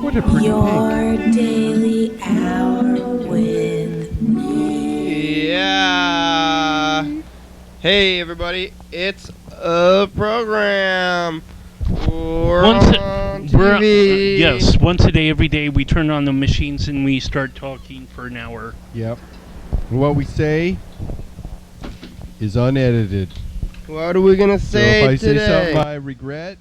What a pretty Your pig. daily hour with me. Yeah. Hey, everybody. It's a program. We're on TV. Yes, once a day, every day, we turn on the machines and we start talking for an hour. Yep. And what we say is unedited. What are we going to So say if I today? say something I regret,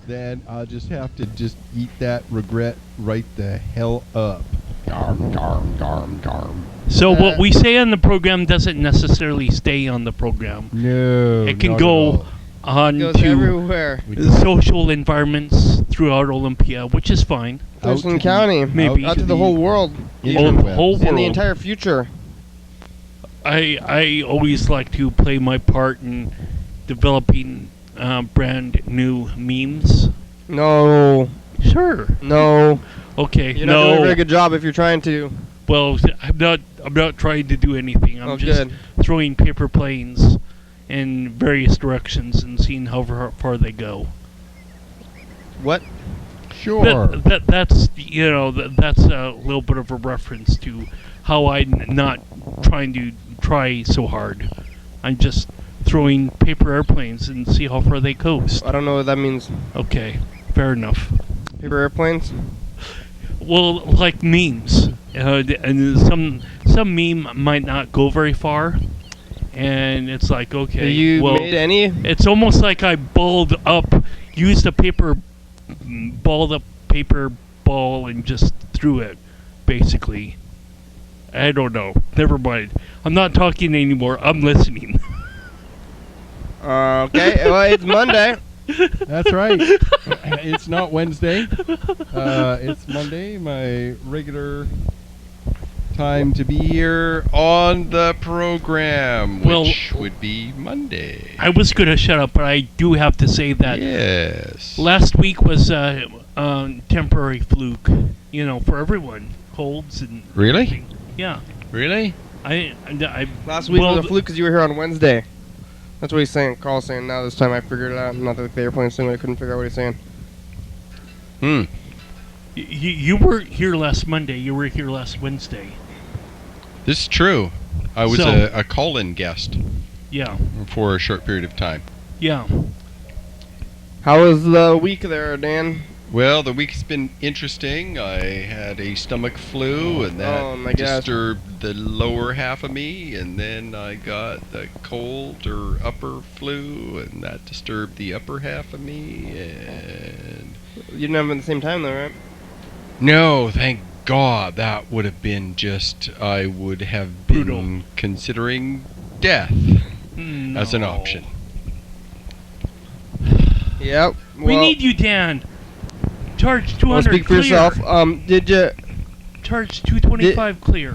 then I'll just have to just eat that regret right the hell up. Darm, darm, darm, darm. So what we say on the program doesn't necessarily stay on the program. No. It can not go at all. on It goes to everywhere. social environments throughout Olympia, which is fine. Thurston Out to County. Maybe. Out to the whole world. interwebs. Whole And the world. entire future. I always like to play my part in developing brand new memes. No. Sure. No. Okay. You're not no. doing a very good job if you're trying to. Well, I'm not trying to do anything. I'm just good. throwing paper planes in various directions and seeing how far they go. What? Sure. That's that's a little bit of a reference to how I'm not trying to try so hard. I'm just throwing paper airplanes and see how far they coast. I don't know what that means. Okay, fair enough. Paper airplanes? Well, like memes, and some meme might not go very far, and it's like, okay, Have you well, made any? it's almost like I used a balled up paper ball and just threw it, basically. I don't know. Never mind. I'm not talking anymore. I'm listening. Okay, well, it's Monday. That's right. It's not Wednesday. It's Monday, my regular time to be here on the program, Well- which would be Monday. I was going to shut up, but I do have to say that Yes. last week was a temporary fluke, for everyone. Colds and Really? everything. Yeah. Really? I Last week well, was a fluke because you were here on Wednesday. That's what he's saying. Carl's saying now this time I figured it out. Not that the airplane thing, I couldn't figure out what he's saying. You were here last Monday. You were here last Wednesday. This is true. I was So- a call-in guest Yeah. for a short period of time. Yeah. How was the week there, Dan? Well, the week's been interesting. I had a stomach flu, and that Oh, my gosh. disturbed the lower half of me, and then I got the cold or upper flu, and that disturbed the upper half of me, and... You didn't have them at the same time, though, right? No, thank God. That would have been just... I would have been Brutal. considering death as an No. option. Yep. We well, need you, Dan. Charge well, 200 speak for clear. yourself. Did you? Charge 225 clear.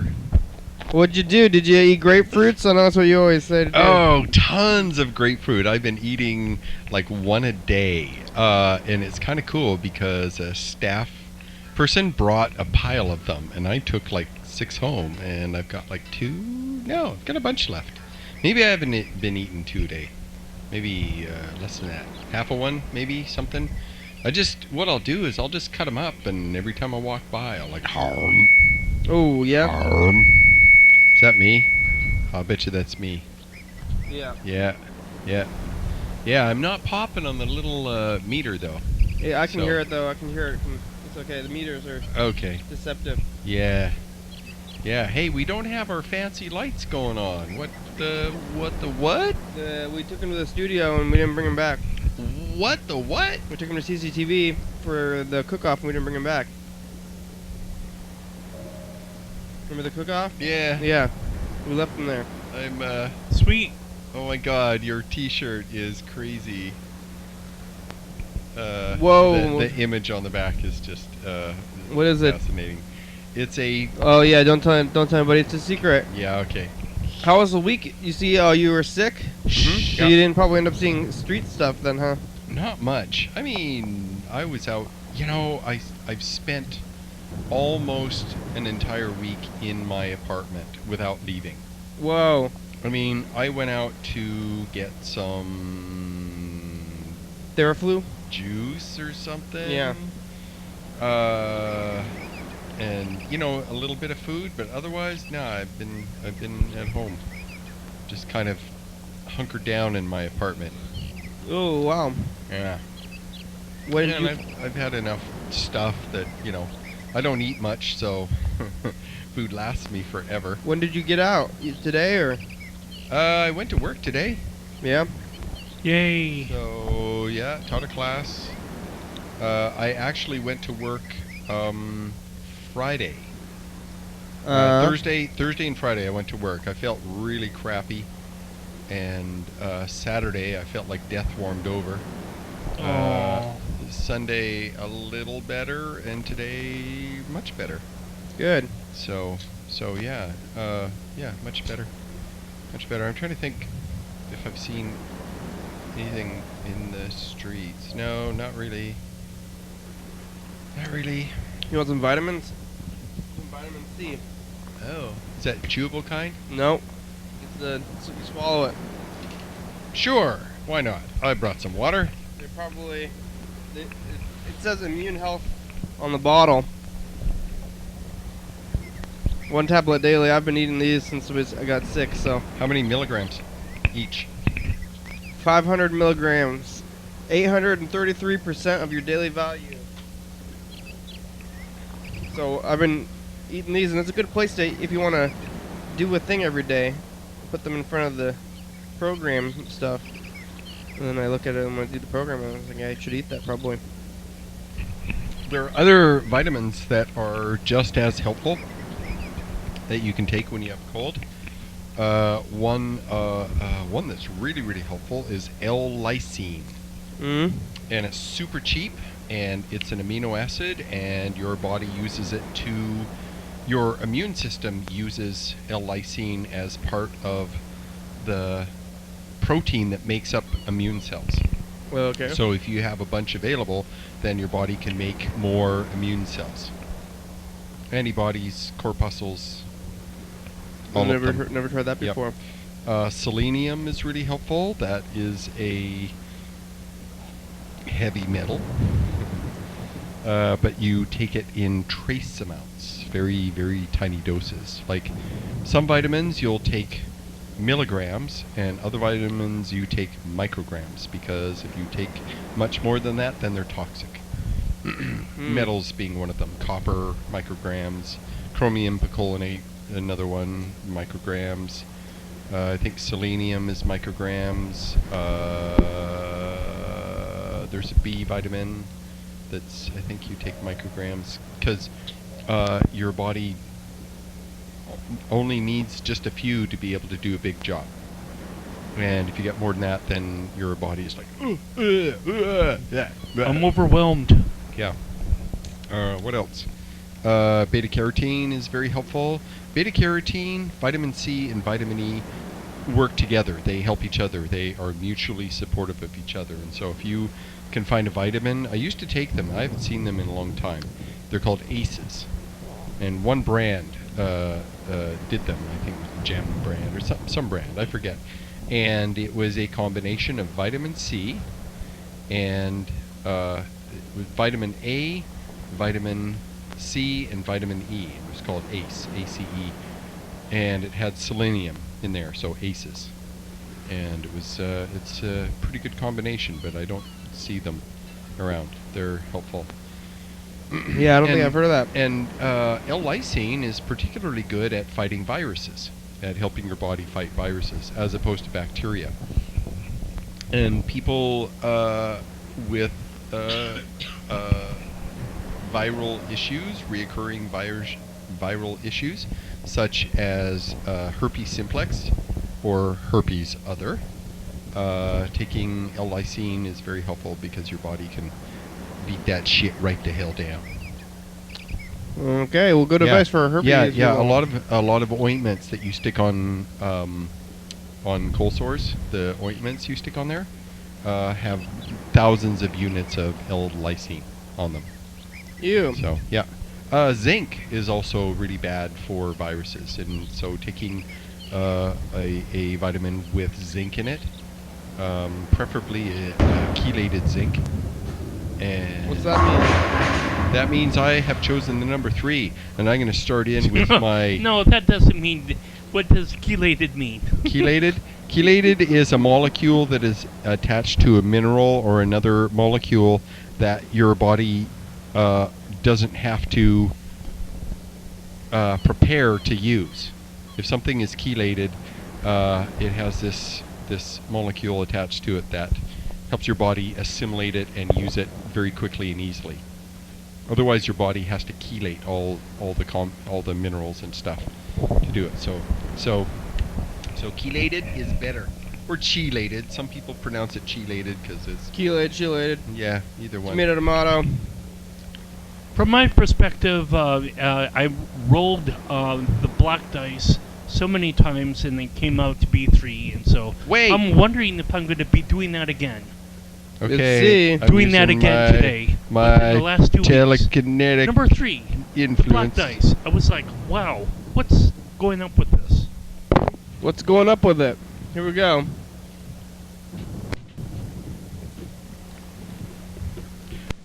What'd you do? Did you eat grapefruits? I know that's what you always say to do. Oh, tons of grapefruit. I've been eating like one a day. And it's kind of cool because a staff person brought a pile of them, and I took like 6 home, and I've got like 2. No, I've got a bunch left. Maybe I haven't been eating 2 a day. Maybe less than that. Half of one, maybe, something. What I'll do is I'll just cut them up, and every time I walk by, I'll like, harm, Oh, yeah. harm. Is that me? I'll bet you that's me. Yeah. Yeah, I'm not popping on the little meter, though. Yeah, I can So- hear it, though. I can hear it. It's okay. The meters are Okay. deceptive. Yeah. Hey, we don't have our fancy lights going on. What? We took them to the studio, and we didn't bring them back. What? We took them to CCTV for the cook-off, and we didn't bring them back. Remember the cook-off? Yeah. Yeah. We left them there. I'm, Sweet. oh my god, your t-shirt is crazy. Whoa. The image on the back is just, What is it? fascinating. It's a, Oh, yeah. Don't tell anybody. It's a secret. yeah, okay. How was the week? You see, you were sick? Mhm. So you didn't probably end up seeing street stuff then, huh? Not much. I mean, I was out, I've spent almost an entire week in my apartment without leaving. Whoa. I mean, I went out to get some Theraflu? juice or something. Yeah. And you know, a little bit of food, but otherwise, nah. I've been at home, just kind of hunkered down in my apartment. Oh wow. Yeah. What Yeah, did and you? I've had enough stuff that, you know, I don't eat much, so food lasts me forever. When did you get out? Today or? I went to work today, Yeah. Yay. so yeah, taught a class. I actually went to work Friday. Thursday and Friday I went to work. I felt really crappy, and Saturday I felt like death warmed over. Aw. Sunday a little better, and today much better. Good. So yeah, much better. I'm trying to think if I've seen anything in the streets. No, not really. Not really. You want some vitamins? Some vitamin C. Oh, is that chewable kind? No. It's you swallow it. Sure, why not? I brought some water. They're probably. It says immune health on the bottle. 1 tablet daily. I've been eating these since I got sick, so. How many milligrams each? 500 milligrams. 833% of your daily value. So I've been eating these, and it's a good place to, if you want to do a thing every day, put them in front of the program stuff. And then I look at it and when I do the program, and I was like, I should eat that probably. There are other vitamins that are just as helpful that you can take when you have a cold. One that's really, really helpful is L-lysine. Mm. And it's super cheap, and it's an amino acid, and your body uses it to... Your immune system uses L-lysine as part of the protein that makes up immune cells. Well, okay. So if you have a bunch available, then your body can make more immune cells. Antibodies, corpuscles, all of them. Never tried that Yep. before. Selenium is really helpful. That is a heavy metal. But you take it in trace amounts, very, very tiny doses. Like some vitamins you'll take milligrams, and other vitamins you take micrograms, because if you take much more than that, then they're toxic. Metals being one of them. Copper, micrograms. Chromium picolinate, another one, micrograms. I think selenium is micrograms. There's a B vitamin that's, I think you take micrograms, because your body only needs just a few to be able to do a big job. And if you get more than that, then your body is like, I'm overwhelmed. yeah. What else? Beta carotene is very helpful. Beta carotene, vitamin C, and vitamin E work together. They help each other. They are mutually supportive of each other. And so if you can find a vitamin, I used to take them. I haven't seen them in a long time. They're called ACEs. And one brand did them. I think it was Gem brand or some brand. I forget. And it was a combination of vitamin C and with vitamin A, vitamin C, and vitamin E. It was called ACE, A-C-E. And it had selenium in there, so ACEs. And it was it's a pretty good combination, but I don't see them around. They're helpful. Yeah, I don't think I've heard of that. And L-lysine is particularly good at fighting viruses, at helping your body fight viruses, as opposed to bacteria. And people with viral issues, reoccurring viral issues, such as herpes simplex or herpes other, taking L-lysine is very helpful because your body can beat that shit right the hell down. Okay, well, good advice for herpes. Yeah. A lot of ointments that you stick on cold sores, the ointments you stick on there, have thousands of units of L-lysine on them. Ew. So yeah, zinc is also really bad for viruses, and so taking a vitamin with zinc in it, preferably a chelated zinc. And What's that mean? That means I have chosen the number 3, and I'm going to start in with my... No, that doesn't mean... What does chelated mean? Chelated? Chelated is a molecule that is attached to a mineral or another molecule that your body doesn't have to prepare to use. If something is chelated, it has this molecule attached to it that helps your body assimilate it and use it very quickly and easily. Otherwise, your body has to chelate all the minerals and stuff to do it. So chelated is better, or chelated. Some people pronounce it chelated because it's Chelated. yeah, either one. Tomato, tomato. From my perspective, I rolled the black dice so many times and it came out to be 3, and so Wait. I'm wondering if I'm going to be doing that again. Okay, see. I'm Doing that using again today. My Within the last 2 weeks. telekinetic Number 3, the black influence. dice. I was like, wow, what's going up with this? What's going up with it? Here we go.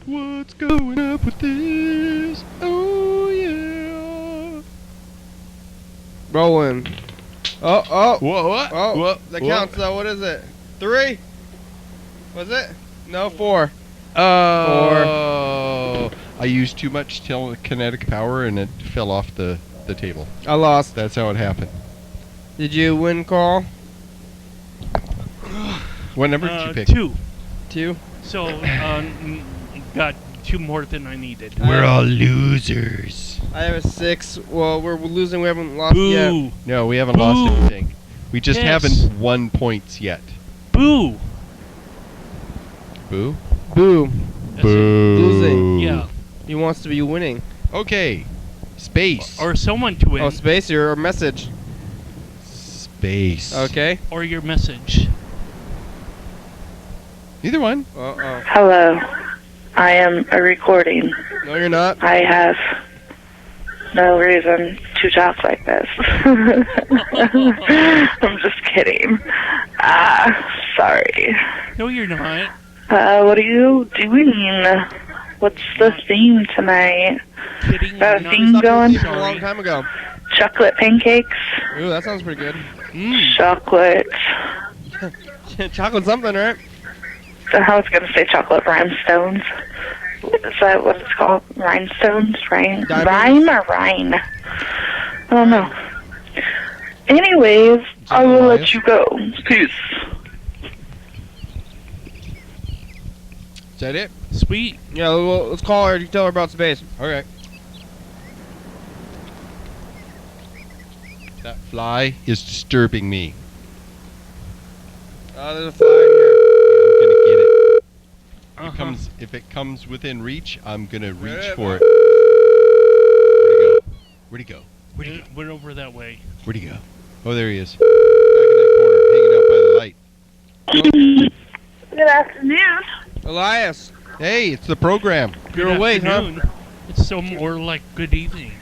What's going up with this? Oh yeah. Rolling. Oh. Whoa, what? Oh, What? that What? counts though. What is it? 3? Was it? No, 4. Oh. I used too much telekinetic power and it fell off the table. I lost. That's how it happened. Did you win, Carl? What number did you pick? 2. 2. So, got 2 more than I needed. We're all losers. I have a 6. Well, we're losing. We haven't lost yet. Boo! No, we haven't lost Boo. anything. We just Yes. haven't won points yet. Boo! Boo? Boo. That's Boo. Losing. Yeah. He wants to be winning. Okay. Space. Or someone to win. Oh, space, your message. Space. Okay. Or your message. Either one. Uh-oh. Hello. I am a recording. No, you're not. I have no reason to talk like this. I'm just kidding. Sorry. No, you're not. What are you doing? What's the theme tonight? Kidding. Got a you're theme not. going? A long time ago. Chocolate pancakes? Ooh, that sounds pretty good. Chocolate. Chocolate something, right? I was going to say chocolate rhinestones. Is that what it's called? Rhinestones? Rhyme or rhine? I don't know. Anyways, I will let you go. Peace. Is that it? Sweet. Yeah, well, let's call her. You tell her about space. Okay. That fly is disturbing me. There's a fly in here. I'm gonna get it. Uh-huh. If it comes within reach, I'm gonna reach Right. for it. Where'd he go? Where'd he go? Went over that way. Where'd he go? Oh, there he is. Back in that corner, hanging out by the light. Good afternoon. Elias. Hey, it's the program. You're Good awake, huh? afternoon. It's so more like good evening.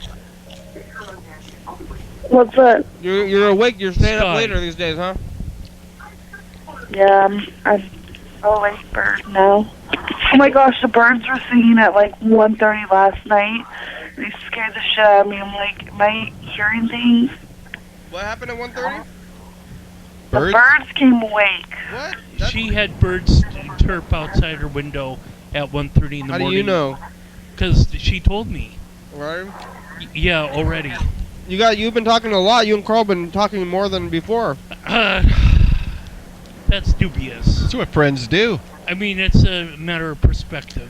What's up? You're awake. You're staying Sky. up later these days, huh? Yeah, I'm a late bird now. Oh my gosh, the birds were singing at like 1:30 last night. They scared the shit out of me. I'm like, am I hearing things? What happened at 1:30? The Birds? birds came awake. What? She had birds chirp outside her window at 1:30 in the How do morning. you know? Because she told me. Right? Yeah, already. You've been talking a lot. You and Carl been talking more than before. That's dubious. That's what friends do. I mean, it's a matter of perspective.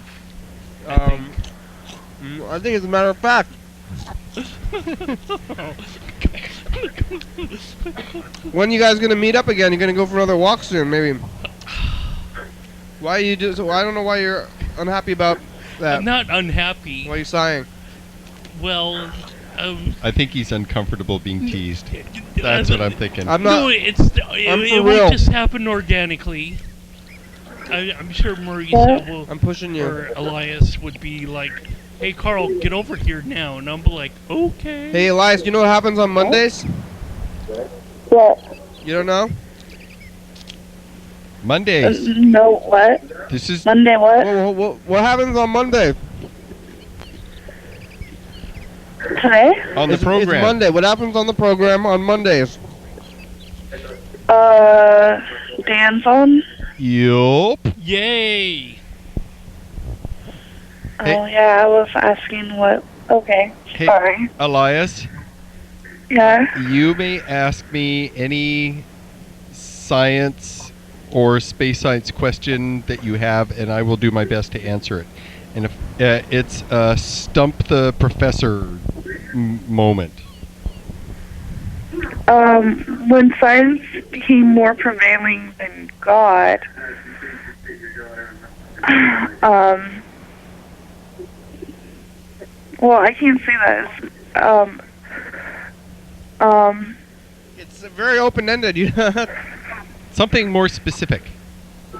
I think it's a matter of fact. When you guys gonna meet up again? You're gonna go for another walk soon, maybe. Why you do? So I don't know why you're unhappy about that. I'm not unhappy. Why are you sighing? Well, I think he's uncomfortable being teased. That's what I'm thinking. I'm no, not. it for real. won't just happen organically. I'm sure Marisa will, I'm pushing you. or Elias would be like, "Hey, Carl, get over here now," and I'm like, "Okay." Hey, Elias, you know what happens on Mondays? What? You don't know? Mondays. No, what? This is Monday, what? What happens on Monday? Today? On the program. It's Monday. What happens on the program on Mondays? Dan's on. Yup. Yay! Oh, yeah, I was asking what. Okay, Hey, sorry. Elias, Yeah. you may ask me any science or space science question that you have, and I will do my best to answer it. And if it's a stump the professor moment. When science became more prevailing than God, well, I can't say that. It's very open-ended. You Something more specific. Do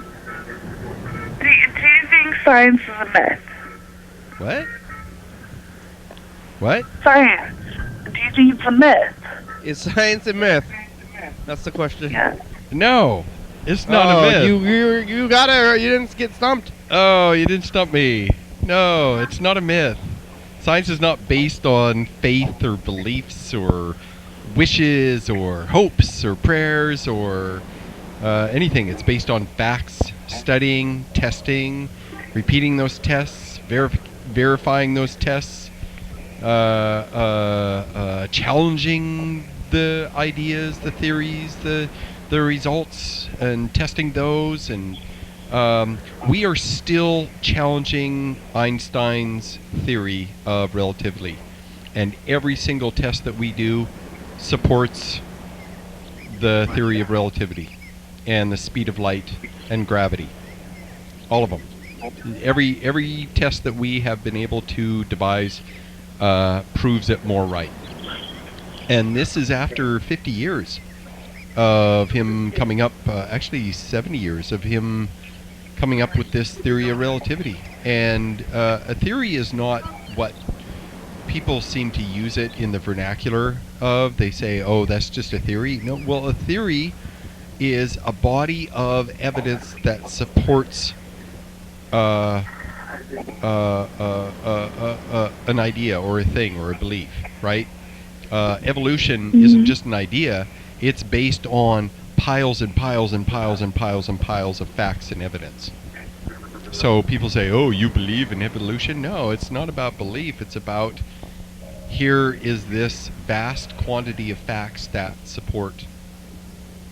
you think science is a myth? What? What? Science. Do you think it's a myth? Is science a myth? That's the question. Yeah. No, it's not a myth. You got it. You didn't get stumped. Oh, you didn't stump me. No, it's not a myth. Science is not based on faith or beliefs or wishes or hopes or prayers or anything. It's based on facts, studying, testing, repeating those tests, verifying those tests, challenging the ideas, the theories, the results, and testing those. And we are still challenging Einstein's theory of relativity, and every single test that we do supports the theory of relativity and the speed of light and gravity. All of them. Every test that we have been able to devise proves it more right. And this is after 50 years of him coming up, actually 70 years of him coming up with this theory of relativity. And a theory is not what people seem to use it in the vernacular of. They say, oh, that's just a theory. No, well, a theory is a body of evidence that supports an idea or a thing or a belief, right? Evolution isn't just an idea. It's based on piles and piles and piles and piles and piles of facts and evidence. So people say, oh, you believe in evolution? No, it's not about belief. It's about here is this vast quantity of facts that support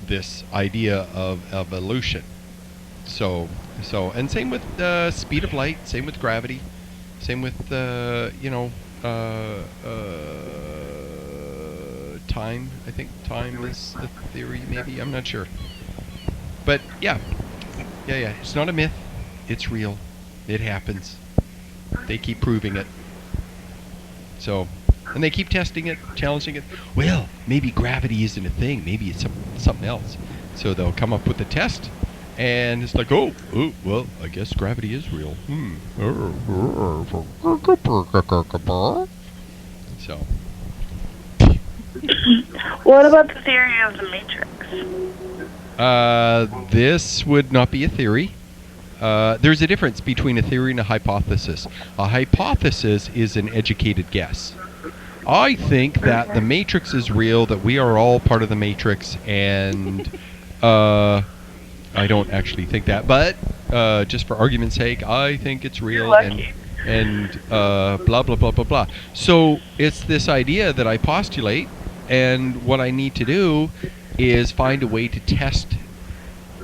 this idea of evolution. So, and same with speed of light, same with gravity, same with, time. I think time is a theory, maybe. I'm not sure. But, yeah. It's not a myth. It's real. It happens. They keep proving it. So, and they keep testing it, challenging it. Well, maybe gravity isn't a thing. Maybe it's something else. So they'll come up with a test, and it's like, oh, well, I guess gravity is real. So. What about the theory of the Matrix? This would not be a theory. There's a difference between a theory and a hypothesis. A hypothesis is an educated guess. I think that the Matrix is real, that we are all part of the Matrix, and I don't actually think that, but just for argument's sake, I think it's real, and blah, blah, blah, blah, blah. So it's this idea that I postulate, and what I need to do is find a way to test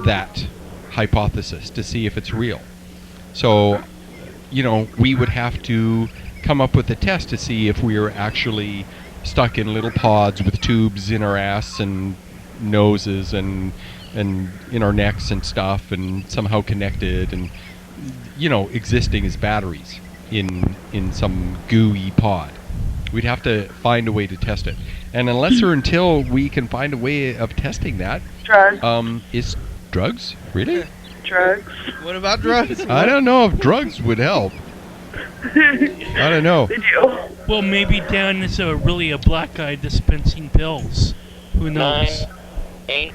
that hypothesis to see if it's real. So, we would have to come up with a test to see if we are actually stuck in little pods with tubes in our ass and noses and in our necks and stuff, and somehow connected and existing as batteries in some gooey pod. We'd have to find a way to test it, and unless or until we can find a way of testing that, Drugs. is drugs really? Drugs. What about drugs? I don't know if drugs would help. I don't know. They do. Well, maybe Dan is really a black guy dispensing pills. Who knows? 9, 8,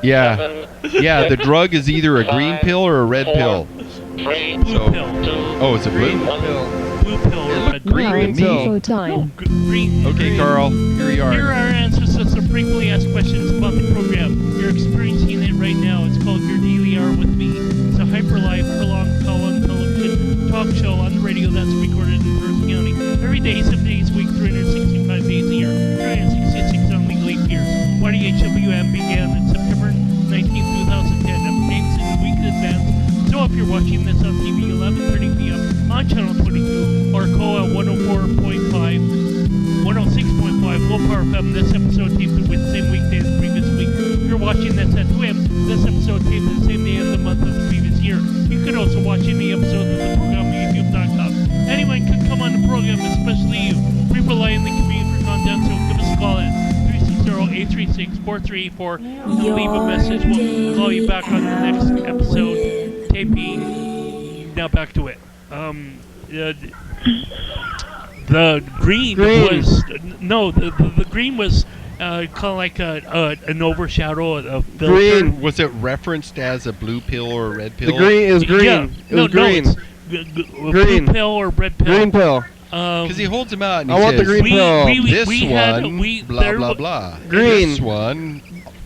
Yeah. 7, Yeah, the drug is either a green pill or a red pill. 3, Blue So- pill. 2, Oh, it's a blue? Green pill. Blue blue pill or red pill? green to me. No, green. Okay, Carl, here we are. Here are our answers to some frequently asked questions about the program. You're experiencing it right now. It's called Your Daily Hour with Me. It's a hyper-live, prolonged call-on television talk show on the radio that's recorded in Thurston County every day, 7 days a week, 365 days a year, 366 on legal leap years. YDHWM began in September 19, 2010. Updates in a week in advance. So if you're watching this on TV, 11:30 p.m. on Channel 22 or call at 106.5 low power FM. This episode taped with the same weekday as the previous week. If you're watching this at 2 a.m., this episode taped the same day as the month of the previous year. You could also watch any episode of the program on YouTube.com. Anyone can come on the program, especially you. We rely on the community for content, so give us a call at 360-836-4384 and leave a message. We'll call you back on the next episode taping. Now back to it. The green was the green was kind of like an overshadow of filter. Green. Was it referenced as a blue pill or a red pill? The green is green. Yeah. It was green. No, blue pill or red pill. Green pill. Because he holds them out and he I want the says, green pill. this we one, had, blah, blah, blah. Green. This one,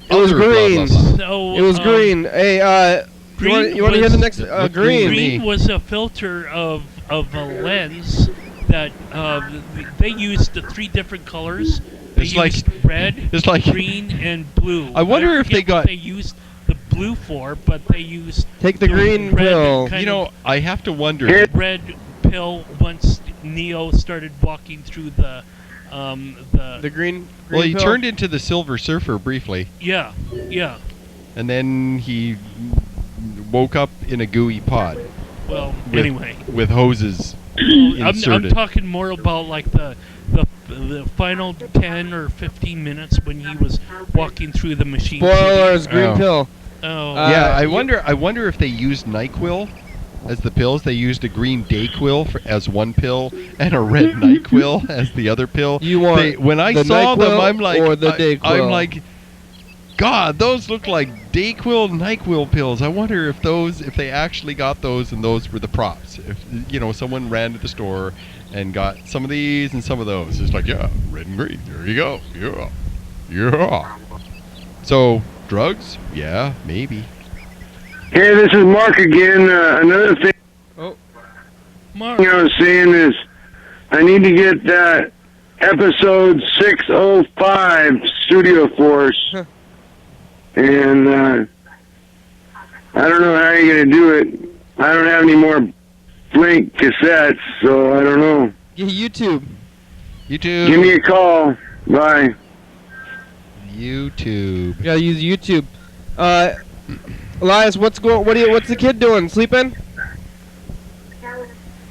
It was other blah, green. blah, blah. So, It was green. Hey, green you want to hear the next Look green? Green was a filter of a lens that they used the 3 different colors. They It's like- used red, it's like- green, and blue. I wonder if they forget what got- they used the blue for, but they used Take the green red pill. kind You know, of I have to wonder. red pill once Neo started walking through the green. Well, he pill? turned into the Silver Surfer briefly, yeah. and then he woke up in a gooey pod Well, with, anyway. with hoses I'm inserted. talking more about like the final 10 or 15 minutes when he was walking through the machine. Spoilers. Green Oh. pill. Oh, Yeah, I wonder if they used NyQuil as the pills. They used a green DayQuil as one pill and a red NyQuil as the other pill. You want when I the saw them, NyQuil I'm like, or the I'm DayQuil? like, God, those look like DayQuil, NyQuil pills. I wonder if they actually got those and those were the props. If someone ran to the store and got some of these and some of those. It's like, yeah, red and green. There you go. Yeah. So drugs? Yeah, maybe. Hey, this is Mark again. Another thing Mark. I was saying is I need to get that episode 605 Studio Force. And I don't know how you're going to do it. I don't have any more blank cassettes, so I don't know. Yeah, YouTube. YouTube. Give me a call. Bye. YouTube. You gotta use YouTube. Elias, what's the kid doing? Sleeping?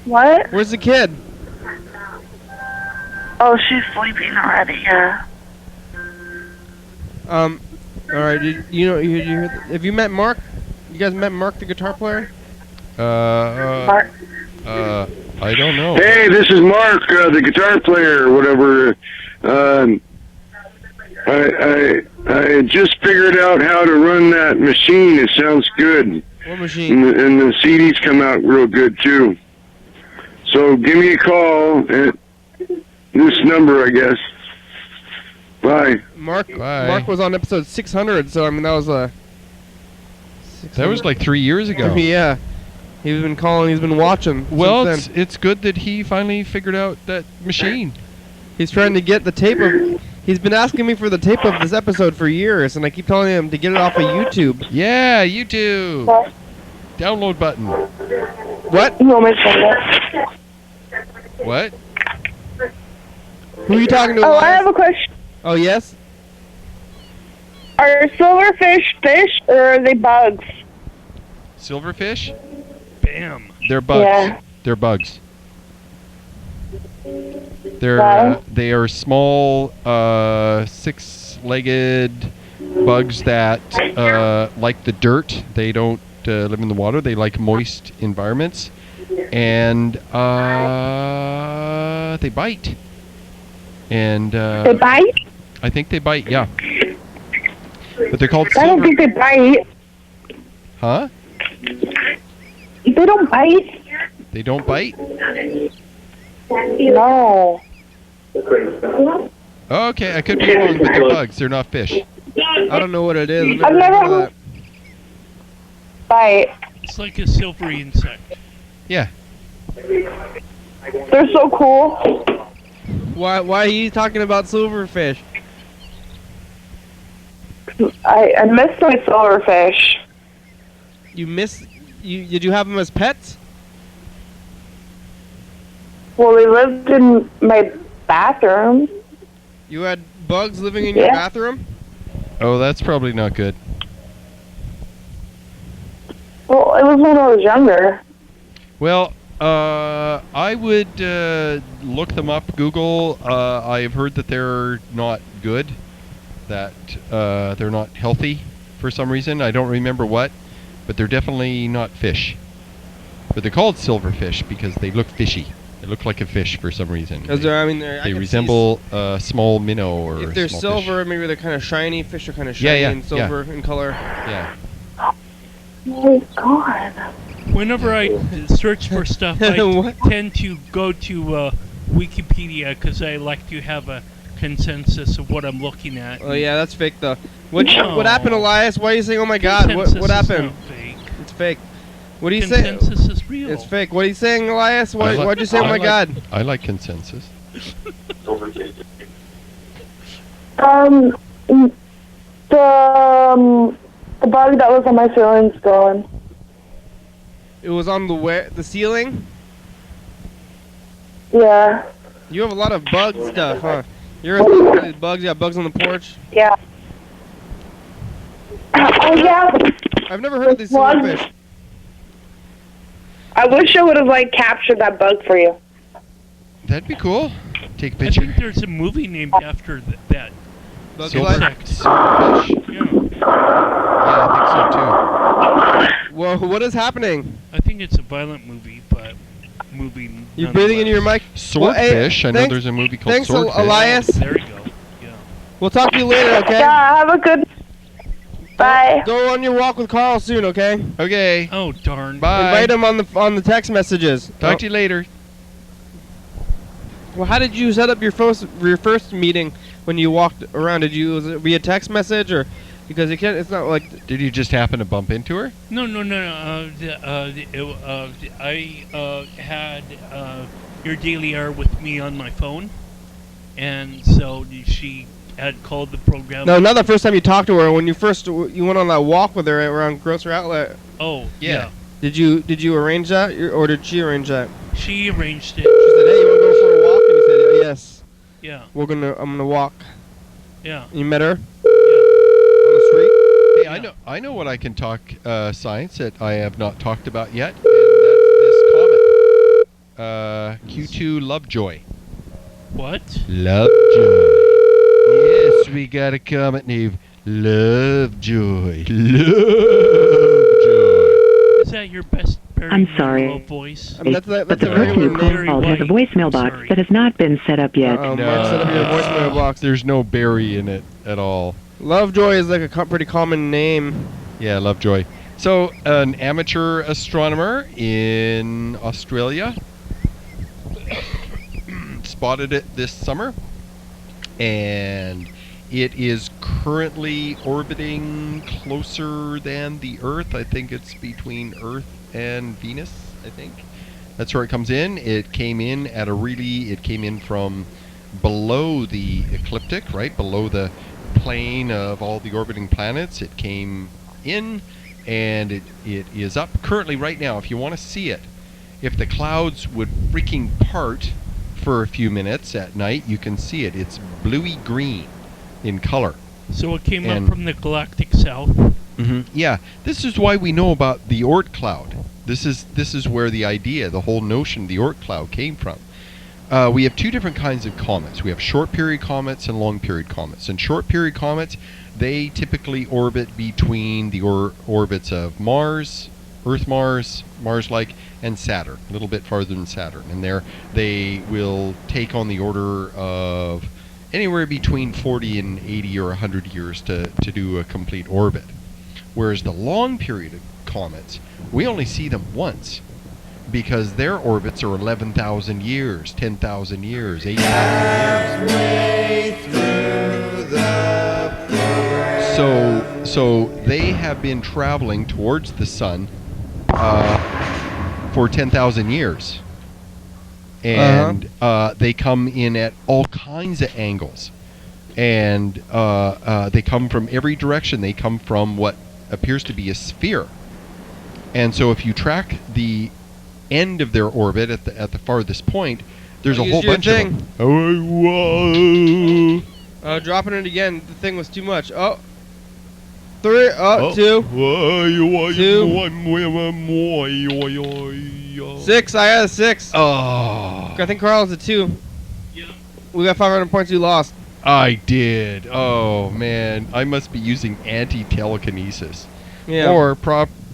What? Where's the kid? Oh, she's sleeping already, yeah. All right. Have you met Mark? You guys met Mark, the guitar player? Mark. I don't know. Hey, this is Mark, the guitar player, or whatever. I just figured out how to run that machine. It sounds good. What machine? And the CDs come out real good, too. So give me a call at this number, I guess. Bye. Mark. Bye. Mark was on episode 600, so I mean that was a. That was like 3 years ago. Yeah. He's been calling. He's been watching. Well, since then. it's good that he finally figured out that machine. He's trying to get the tape of. He's been asking me for the tape of this episode for years, and I keep telling him to get it off of YouTube. Yeah, YouTube. What? Download button. What? You want me to send it? What? Who are you talking to? Oh, I Elias? have a question. Oh, yes? Are silverfish fish or are they bugs? Silverfish? Bam. They're bugs. Yeah. They're bugs. They're Wow. they are small, 6-legged bugs that like the dirt. They don't live in the water. They like moist environments, and they bite. And They bite? I think they bite. Yeah. But they're called I don't silver. think they bite. Huh? They don't bite. They don't bite? No. Okay, I could be wrong, but they're bugs. They're not fish. I don't know what it is. I've never. Bite. It's like a silvery insect. Yeah. They're so cool. Why are you talking about silverfish? I miss my silverfish. Did you have them as pets? Well, they lived in my bathroom. You had bugs living in your Yeah. bathroom? Oh, that's probably not good. Well, it was when I was younger. Well, I would look them up. Google. I've heard that they're not good. That they're not healthy for some reason. I don't remember what, but they're definitely not fish. But they're called silverfish because they look fishy. They look like a fish for some reason. They resemble a small minnow or if they're small silver, fish. maybe they're kind of shiny. Fish are kind of shiny and silver in color. Yeah. Oh my god. Whenever I search for stuff, I What? tend to go to Wikipedia because I like to have a consensus of what I'm looking at. Oh yeah, that's fake though. What No. happened, Elias? Why are you saying, "Oh my God"? Consensus What is happened? not fake. It's fake. What are you saying? Consensus is real. It's fake. What are you saying, Elias? I like- Why'd you say, "Oh I my like- God"? I like consensus. The bug that was on my ceiling's gone. It was on the ceiling. Yeah. You have a lot of bug stuff, huh? You're a bugs. You got bugs on the porch. Yeah. Oh yeah. I've never heard of these What? silverfish. I wish I would have captured that bug for you. That'd be cool. Take a I picture. think there's a movie named after that. Bug Silver- life. silverfish. Yeah. Yeah, I think so too. Whoa, what is happening? I think it's a violent movie, but You're breathing into your mic. Well, hey, Swordfish. I know thanks- there's a movie called thanks, Swordfish. Elias. There you go. Yeah. We'll talk to you later, okay? Yeah, have a good. Bye. Go on your walk with Carl soon, okay? Okay. Oh darn. Bye. Invite him on the text messages. Talk to you later. Well, how did you set up your first meeting when you walked around? Was it via text message or because you can't? It's not like. Did you just happen to bump into her? No. I had your daily hour with me on my phone, and so she had called the program. No, not the first time you talked to her. When you went on that walk with her around Grocery Outlet. Oh, Yeah. Did you arrange that, or did she arrange that? she arranged it. She said, "Hey, you want to go for a walk?" And you said, "Yes." Yeah, I'm gonna walk. yeah. You met her yeah. on the street. Hey, I know what I can talk science that I have not talked about yet, and that's this comet. Q2 Lovejoy. What? Lovejoy. Yes, we got a comet named Lovejoy. Lovejoy. Is that your best Barry I'm sorry. Manilow voice? I mean, that's But a the very person you weird called name. has a White. voicemail box Sorry. that has not been set up yet. Mark, set up your voicemail box. There's no berry in it at all. Lovejoy is like a pretty common name. Yeah, Lovejoy. So, an amateur astronomer in Australia spotted it this summer, and it is currently orbiting closer than the Earth. I think it's between Earth and Venus, I think. That's where it comes in. It came in from below the ecliptic, right? Below the plane of all the orbiting planets. It came in, and it is up currently right now. If you want to see it, if the clouds would freaking part for a few minutes at night, you can see it. It's bluey green in color. So it came And- up from the galactic south. Mm-hmm. Yeah, this is why we know about the Oort cloud. This is where the idea, the whole notion of the Oort cloud came from. We have two different kinds of comets. We have short period comets and long period comets. And short period comets, they typically orbit between the orbits of Mars, Earth-Mars, Mars-like, and Saturn, a little bit farther than Saturn. And there they will take on the order of anywhere between 40 and 80 or 100 years to do a complete orbit. Whereas the long period of comets, we only see them once. because their orbits are 11,000 years, 10,000 years, 8,000 years. So they have been traveling towards the sun for 10,000 years. And they come in at all kinds of angles. And they come from every direction. They come from what appears to be a sphere. And so if you track the end of their orbit at the farthest point, there's a whole bunch of them. Dropping it again. The thing was too much. Oh. 3. Oh, 2. 6. I had a 6. Oh. I think Carl has a 2. Yeah. We got 500 points. You lost. I did. Oh, man. I must be using anti-telekinesis. Yeah. Or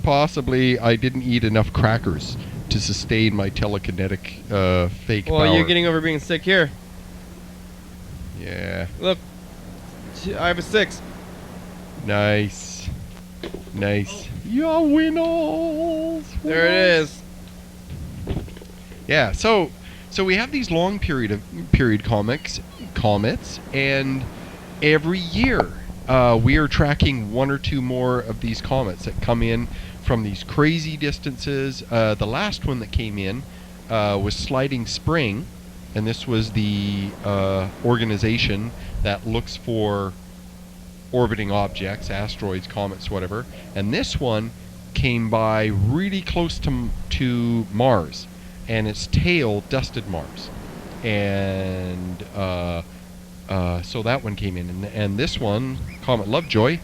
possibly I didn't eat enough crackers to sustain my telekinetic fake power. Well, you're getting over being sick here. Yeah. Look. I have a 6. Nice. Nice. Your winners. There it is. Yeah, so we have these long period comets, and every year we are tracking 1 or 2 more of these comets that come in from these crazy distances. The last one that came in was Sliding Spring, and this was the organization that looks for orbiting objects, asteroids, comets, whatever. And this one came by really close to Mars, and its tail dusted Mars. And so that one came in. And this one, Comet Lovejoy,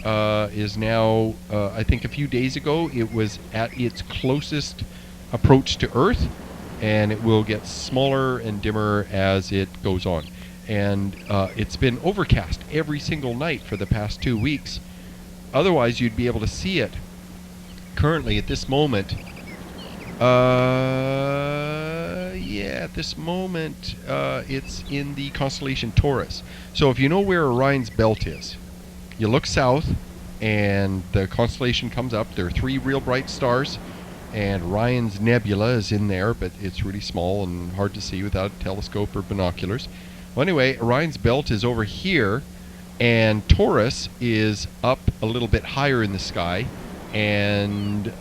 is now, I think a few days ago, it was at its closest approach to Earth, and it will get smaller and dimmer as it goes on. And it's been overcast every single night for the past 2 weeks. Otherwise, you'd be able to see it. Currently, at this moment, it's in the constellation Taurus. So if you know where Orion's belt is, you look south, and the constellation comes up. There are 3 real bright stars, and Orion's nebula is in there, but it's really small and hard to see without a telescope or binoculars. Well, anyway, Orion's belt is over here, and Taurus is up a little bit higher in the sky, and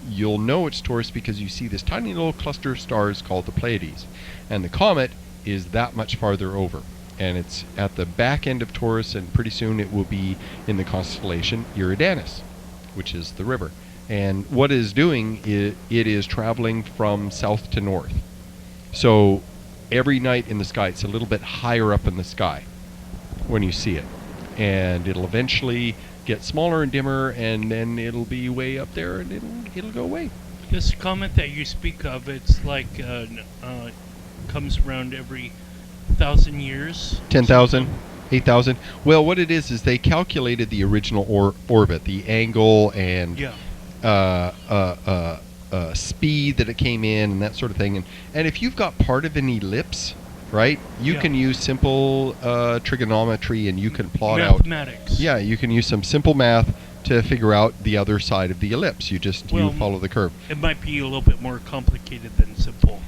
you'll know it's Taurus because you see this tiny little cluster of stars called the Pleiades, and the comet is that much farther over, and it's at the back end of Taurus, and pretty soon it will be in the constellation Eridanus, which is the river. And what it is doing is it is traveling from south to north. So every night in the sky, it's a little bit higher up in the sky when you see it. And it'll eventually get smaller and dimmer, and then it'll be way up there, and it'll go away. This comet that you speak of, it's like comes around every 1,000 years. 10,000, 8,000. Well, what it is they calculated the original orbit, the angle and speed that it came in, and that sort of thing. And if you've got part of an ellipse, right, you can use simple trigonometry, and you can plot mathematics. Yeah, you can use some simple math to figure out the other side of the ellipse. You follow the curve. It might be a little bit more complicated than simple.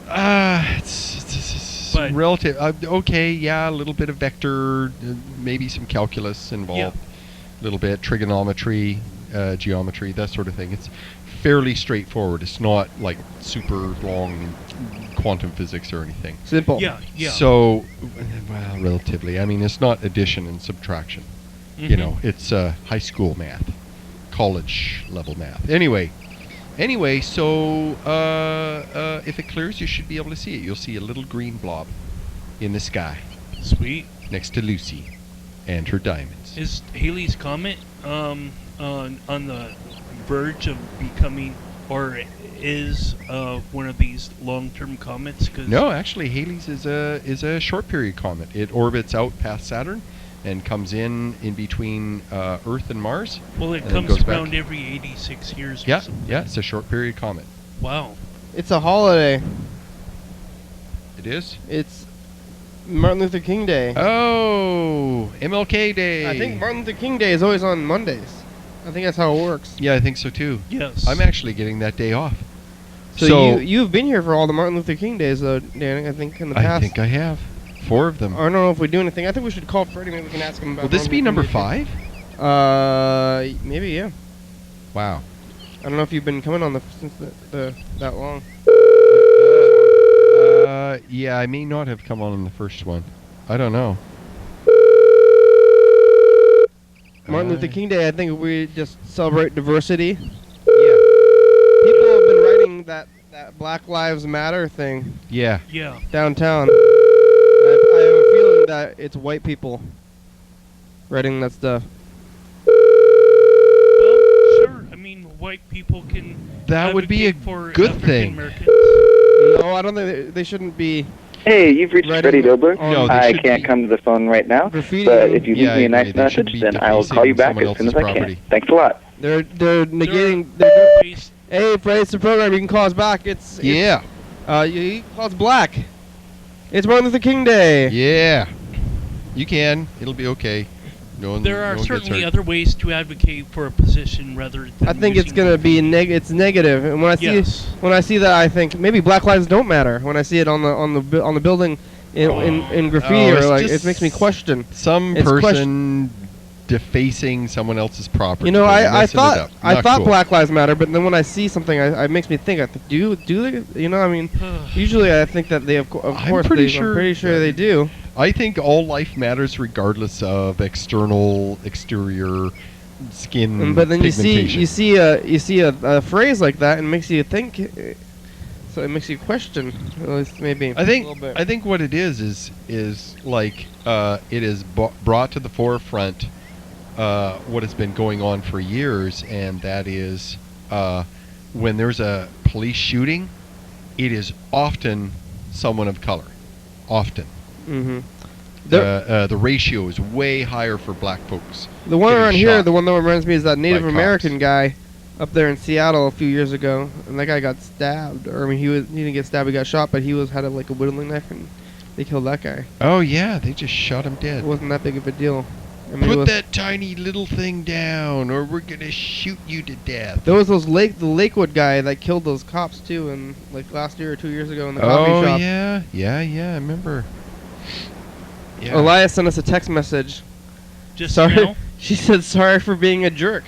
It's relative. Okay, yeah, a little bit of vector, maybe some calculus involved, a little bit trigonometry, geometry, that sort of thing. It's fairly straightforward. It's not like super long quantum physics or anything. Simple. Yeah. So, well, relatively. I mean, it's not addition and subtraction. You know, it's high school math, college level math. Anyway, so if it clears, you should be able to see it. You'll see a little green blob in the sky. Sweet. Next to Lucy and her diamonds. Is Halley's Comet on the verge of becoming, or is one of these long-term comets? No, actually, Halley's is a short period comet. It orbits out past Saturn and comes in between Earth and Mars. Well, it comes around every 86 years. Yeah, it's a short period comet. Wow. It's a holiday. It is? It's Martin Luther King Day. Oh, MLK Day. I think Martin Luther King Day is always on Mondays. I think that's how it works. Yeah, I think so too. Yes. I'm actually getting that day off. So you've been here for all the Martin Luther King days, though, Danny. I think in the past. I think I have 4 of them. I don't know if we do anything. I think we should call Freddie. Maybe we can ask him about. Will this be Martin number Luther King. 5? Maybe yeah. Wow. I don't know if you've been coming on since that long. Yeah, I may not have come on the first one. I don't know. Martin Luther King Day. I think we just celebrate diversity. Yeah. People have been writing that Black Lives Matter thing Yeah. Yeah. downtown. I have a feeling that it's white people writing that stuff. Well, sure. I mean, white people can. That would be a advocate for good African thing. Americans. No, I don't think they shouldn't be. Hey, you've reached Right Freddie in the- Dobler. No, they I should can't be. come to the phone right now, Graffiti. but if you leave Yeah, me I a nice agree. They should message, be then I will call you back defacing as soon as someone I else's can. property. Thanks a lot. They're negating. They're based- Hey, Freddie, it's the program. You can call us back. It's Yeah. you can call us black. It's Martin Luther King Day. Yeah. You can. It'll be okay. No one, There no are one gets certainly hurt. other ways to advocate for a position rather than. I think it's using gonna be graffiti. it's negative. And when I see Yes. that, I think maybe Black Lives don't matter. When I see it on the building in graffiti, it's or like just it makes me question. Some It's person defacing someone else's property. You know, by I messing it thought up. I Not thought cool. Black Lives Matter, but then when I see something, it makes me think. I think do they? You know, I mean, usually I think that they of course I'm pretty I'm sure pretty sure they do. I think all life matters regardless of exterior skin. But then you pigmentation. see a phrase like that and it makes you think. So it makes you question, at least maybe. I a think little bit. I think what it is like it is brought to the forefront what has been going on for years, and that is when there's a police shooting, it is often someone of color, often. Mm-hmm. The ratio is way higher for black folks. The one getting around here, shot the one that reminds me is that Native by American cops. guy up there in Seattle a few years ago, and that guy got stabbed. Or I mean, he didn't get stabbed, he got shot, but he had a whittling knife, and they killed that guy. Oh yeah, they just shot him It dead. wasn't that big of a deal. I mean, it Put was- that tiny little thing down, or we're gonna shoot you to death. There was the Lakewood guy that killed those cops too, and like last year or 2 years ago in the coffee Oh shop. yeah, I remember. Yeah. Elias sent us a text message. Just Sorry, now. she said sorry for being a jerk.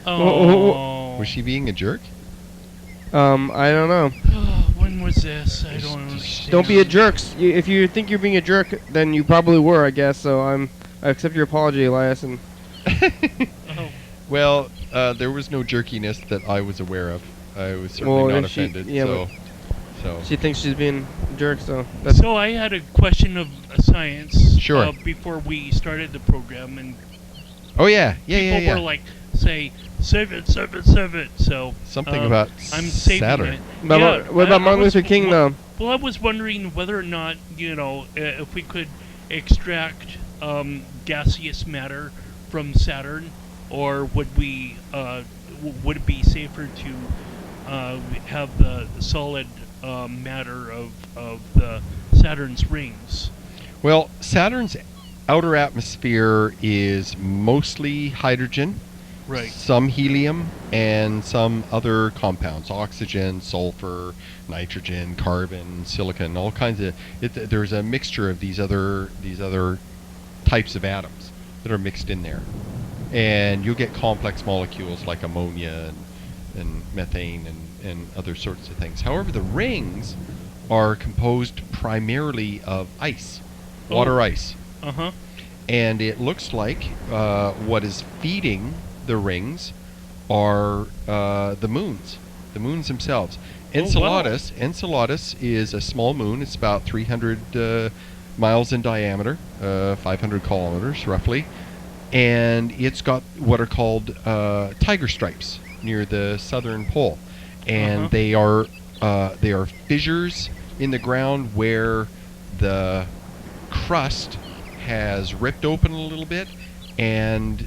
Oh. Was she being a jerk? I don't know. When was this? I don't understand. Don't be a jerk. If you think you're being a jerk, then you probably were, I guess. So I accept your apology, Elias. And Oh. Well, there was no jerkiness that I was aware of. I was certainly Well, not and she- offended. yeah, so she thinks she's being a jerk. So that's So I had a question of science. Sure. Before we started the program, and oh yeah, people were like, say 777. So something about I'm saving Saturn. it. But Yeah, what about I Martin was Luther King though? Well, I was wondering whether or not, if we could extract gaseous matter from Saturn, or would it be safer to have the solid matter of the Saturn's rings? Well, Saturn's outer atmosphere is mostly hydrogen, Right. some helium, and some other compounds: oxygen, sulfur, nitrogen, carbon, silicon, all kinds of. There's a mixture of these other types of atoms that are mixed in there, and you'll get complex molecules like ammonia and methane and other sorts of things. However, the rings are composed primarily of ice, water ice. Uh-huh. And it looks like what is feeding the rings are the moons themselves. Enceladus is a small moon. It's about 300 miles in diameter, 500 kilometers roughly, and it's got what are called tiger stripes near the southern pole, and they are fissures in the ground where the crust has ripped open a little bit, and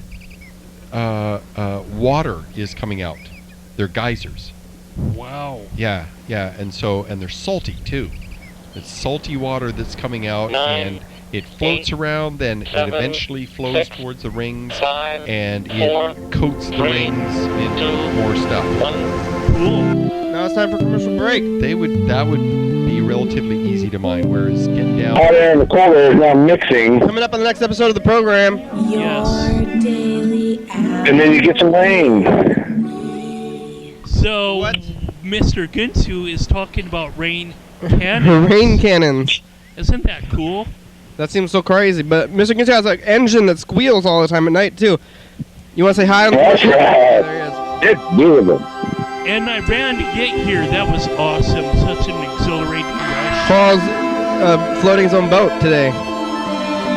water is coming out. They're geysers. Wow. Yeah, and they're salty too. It's salty water that's coming out, and it floats around, then it eventually flows towards the rings, and it coats the rings in more stuff. Cool. Now it's time for commercial break. That would be relatively easy to mine, whereas getting down. Hot air in the cold air is now mixing, Coming up on the next episode of the program. Your daily hour. and then you get some rain. So, What? Mr. Gunsu is talking about rain cannons. Rain cannons. Isn't that cool? That seems so crazy. But Mr. Ginter has an engine that squeals all the time at night, too. You want to say hi on the That's There right. he is. It's beautiful. And I ran to get here. That was awesome. Such an exhilarating rush. Paul's floating his own boat today.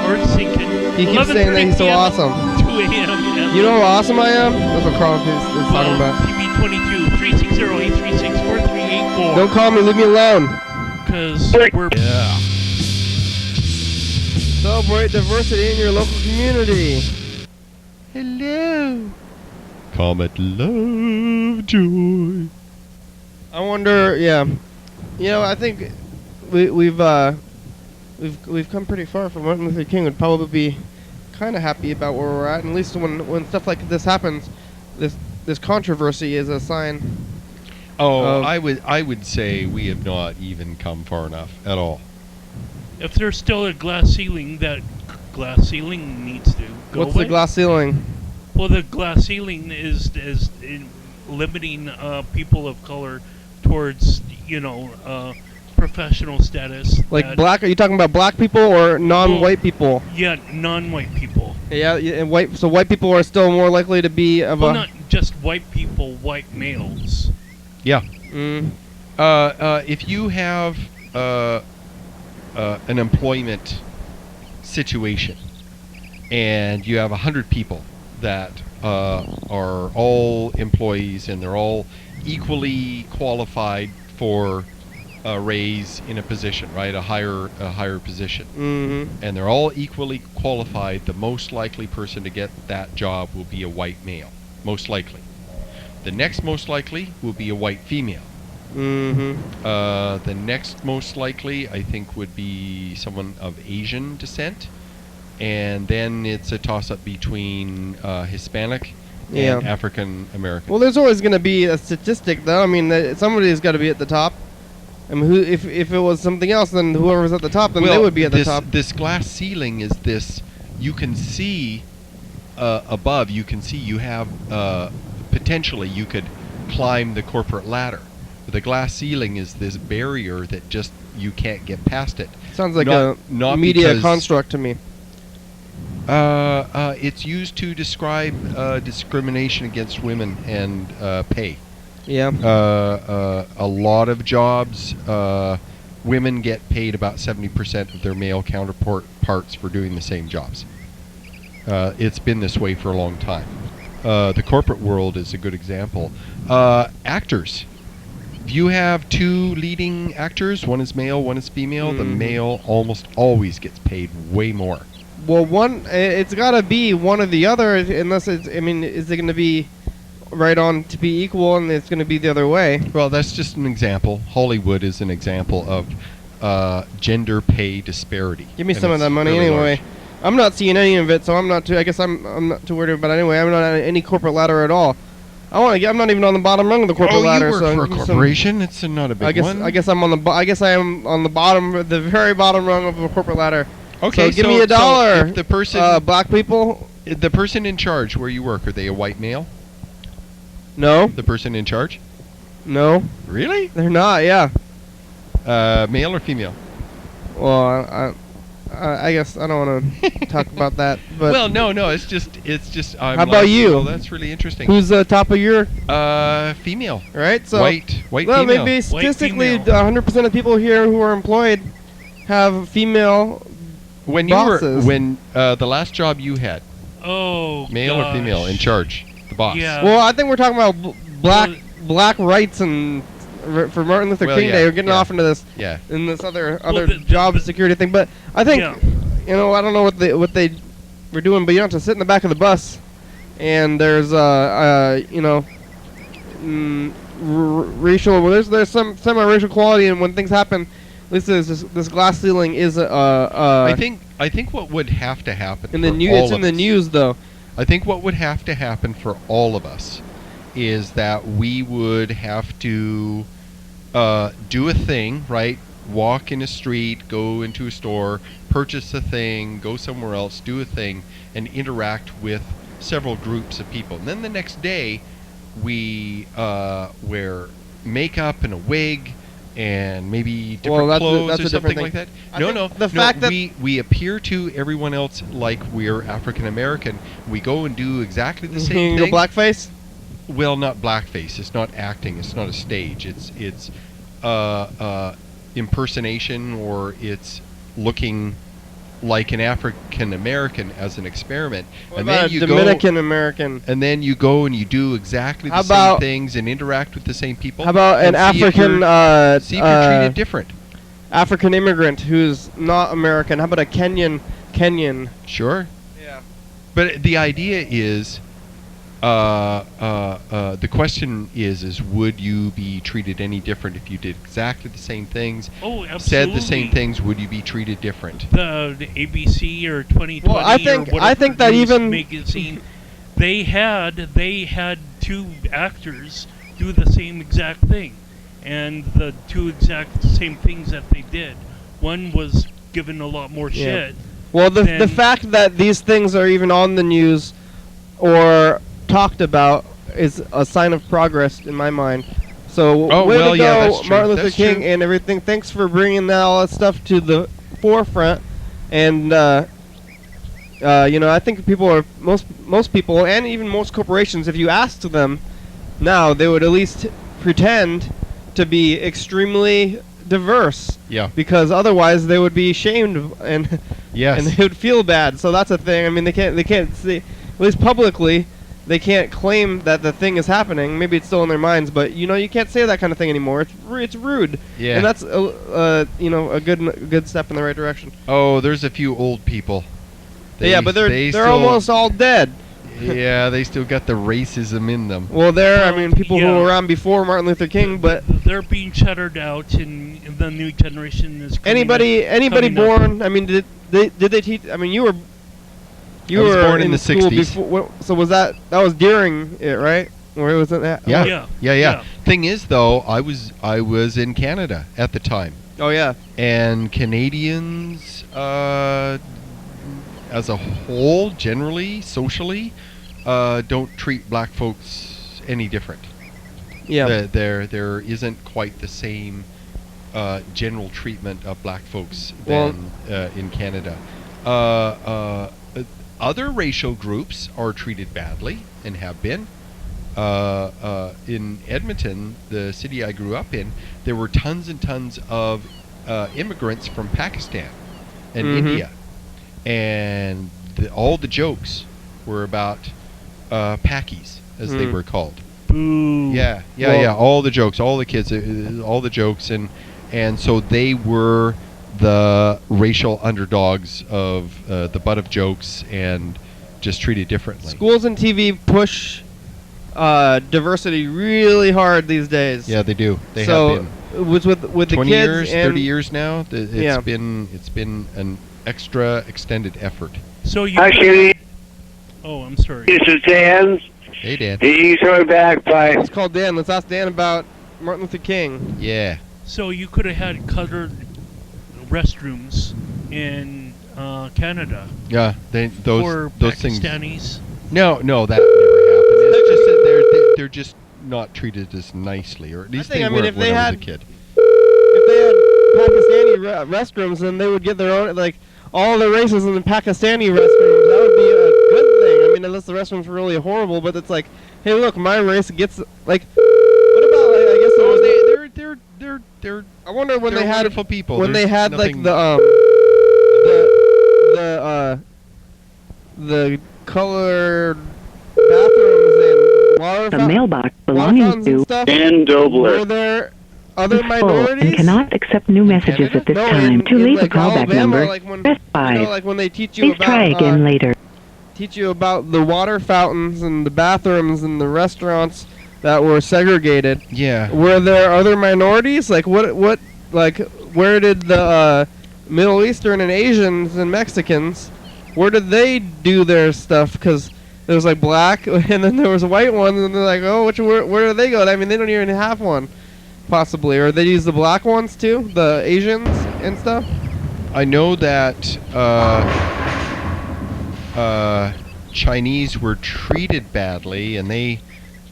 Or sinking. He keeps saying that he's so 11:30 awesome. 2 a.m. You know how awesome I am? That's what Carl is talking about. TB22 360-836-4384. Don't call me, leave me alone. Because we're... Yeah. Celebrate diversity in your local community. Hello. Comet Lovejoy. I wonder, yeah. You know, I think we've come pretty far from Martin Luther King. Would probably be kind of happy about where we're at. And at least when stuff like this happens, this controversy is a sign. Oh, Of- I would say we have not even come far enough at all. If there's still a glass ceiling, that glass ceiling needs to go What's away. the glass ceiling? Well, the glass ceiling is limiting people of color towards, professional status. Like that- black? Are you talking about black people or non-white people? Yeah, non-white people. Yeah, and white. So white people are still more likely to be of Well, a. not just white people, white males. Yeah. Mm, If you have an employment situation and you have 100 people that are all employees and they're all equally qualified for a raise in a position, right? A higher position. mm-hmm. And they're all equally qualified, the most likely person to get that job will be a white male. Most likely. The next most likely will be a white female. Mm-hmm. The next most likely, I think, would be someone of Asian descent. And then it's a toss-up between Hispanic Yeah. and African American. Well, there's always going to be a statistic, though. I mean, somebody's got to be at the top. I mean, if it was something else, then whoever's at the top, then they would be at the top. This glass ceiling is this. You can see above. You can see you have potentially you could climb the corporate ladder. But the glass ceiling is this barrier that just you can't get past it. Sounds like not a media because- construct to me. It's used to describe discrimination against women and pay. Yeah. A lot of jobs, women get paid about 70% of their male counterparts for doing the same jobs. It's been this way for a long time. The corporate world is a good example. Actors. If you have two leading actors, one is male, one is female, the male almost always gets paid way more. Well, it's got to be one or the other, unless it's. I mean, is it going to be right on to be equal, and it's going to be the other way? Well, that's just an example. Hollywood is an example of gender pay disparity. Give me And some of it's that money really anyway. large. I'm not seeing any of it, so I'm not too. I guess I'm not too worried about it anyway. I'm not on any corporate ladder at all. I'm not even on the bottom rung of the corporate ladder. You work so for a give me some- corporation. It's not a big one. I guess I'm on the. I guess I am on the bottom, the very bottom rung of the corporate ladder. Okay, so give me a dollar. If the person, black people. the person in charge where you work, are they a white male? No, The person in charge? no, Really? they're not. Yeah. Male or female? Well, I guess I don't want to talk about that. But Well, no. It's just. I'm How about like, you? Oh, that's really interesting. who's the top of your Female. right? So White well, female. maybe statistically, female. 100% of people here who are employed have female. When you bosses. were the last job you had, Oh, male or female in charge, the boss. Yeah. Well, I think we're talking about Well, black rights and for Martin Luther Well, King yeah, Day. We're getting yeah. off into this Yeah. in this other the- job security thing, but I think Yeah. I don't know what they were doing, but you don't have to sit in the back of the bus, and there's racial. Well, there's some semi-racial quality, and when things happen, at least there's this glass ceiling is I think what would have to happen in the for news. all It's in of the us- news though. I think what would have to happen for all of us is that we would have to do a thing, right? Walk in a street, go into a store, purchase a thing, go somewhere else, do a thing, and interact with several groups of people. And then the next day, we wear makeup and a wig and maybe different clothes or something like that. No. The fact that we appear to everyone else like we're African American. We go and do exactly the same go thing. blackface. Well, not blackface. It's not acting. It's not a stage. It's impersonation, or it's looking like an African American as an experiment. What about a Dominican American? And then you go and you do exactly the same things and interact with the same people. How about an African? See if you're treated different. African immigrant who's not American. How about a Kenyan? Sure. Yeah. But the idea is, the question is would you be treated any different if you did exactly the same things? Oh, absolutely. Said the same things, would you be treated different? The ABC or 2020 well, I think that even magazine, they had 2 actors do the same exact thing, and the 2 exact same things that they did, one was given a lot more shit. Well, the fact that these things are even on the news or talked about is a sign of progress in my mind. So way to go, Martin Luther King and everything. Thanks for bringing all that stuff to the forefront. And I think people are most people, and even most corporations, if you asked them now, they would at least pretend to be extremely diverse. Yeah. Because otherwise they would be shamed and yes, and they would feel bad. So that's a thing. I mean, they can't see, at least publicly, they can't claim that the thing is happening. Maybe it's still in their minds, but you can't say that kind of thing anymore. It's rude. Yeah. And that's a good step in the right direction. Oh, there's a few old people. But they're almost all dead. Yeah, they still got the racism in them. Well, people who were around before Martin Luther King, but they're being shuttered out, and the new generation is anybody born. I mean, did they teach? I mean, you were born in the school 60s. before, so that was during it, right? Or it was that? Yeah. Thing is, though, I was in Canada at the time. Oh yeah. And Canadians, as a whole, generally, socially, don't treat black folks any different. Yeah. There isn't quite the same general treatment of black folks than in Canada. Other racial groups are treated badly and have been. In Edmonton, the city I grew up in, there were tons and tons of immigrants from Pakistan and India. And all the jokes were about Pakis, as they were called. Boo. Yeah. All the jokes, all the kids, all the jokes. And so they were the racial underdogs of the butt of jokes and just treated differently. Schools and TV push diversity really hard these days. Yeah, they do. They so have been. With the 20 kids years, and 30 years now. It's been an extra extended effort. So you. Hi, Kitty. Oh, I'm sorry. This is Dan. Hey, Dan. He's coming back by. Let's call Dan. Let's ask Dan about Martin Luther King. Yeah. So you could have had colored restrooms in Canada. Yeah, those things. Pakistanis. No, that never happened. It's just that they're just not treated as nicely, or at least they weren't if when they I had was a kid. If they had Pakistani restrooms, then they would get their own, like all the races in the Pakistani restrooms. That would be a good thing. I mean, unless the restrooms were really horrible, but it's like, hey, look, my race gets like. What about I guess They're I wonder when they had wonderful people. When There's they had like nothing- the colored bathrooms and water The mailbox belonging to Dan Dobler. Were there other is full minorities? and cannot accept new messages at this No, time. To leave a like callback Alabama, number, like when, press 5. like when they teach you Please about try again later. teach you about the water fountains and the bathrooms and the restaurants that were segregated. Yeah. Were there other minorities? Like what like where did the Middle Eastern and Asians and Mexicans, where did they do their stuff? Because there was like black and then there was white ones and they're like, oh, where do they go? I mean, they don't even have one. possibly, or they use the black ones too, the Asians and stuff. I know that Chinese were treated badly, and they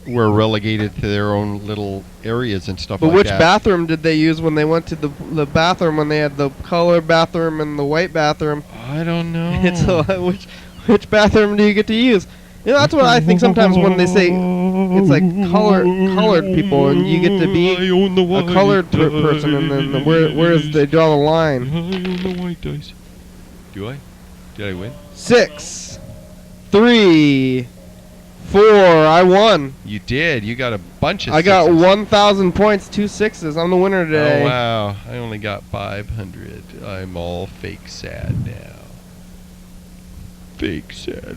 were relegated to their own little areas and stuff But like which that. bathroom did they use when they went to the bathroom, when they had the color bathroom and the white bathroom? I don't know. It's which bathroom do you get to use? You know, that's what I think sometimes when they say it's like colored people, and you get to be a colored person, and then where's they draw the line? I own the white dice. Do I? Did I win? 6, 3, 4. I won. You did. You got a bunch of I got sixes. 1,000 points, 2 6s. I'm the winner today. Oh, wow. I only got 500. I'm all fake sad now. Fake sad.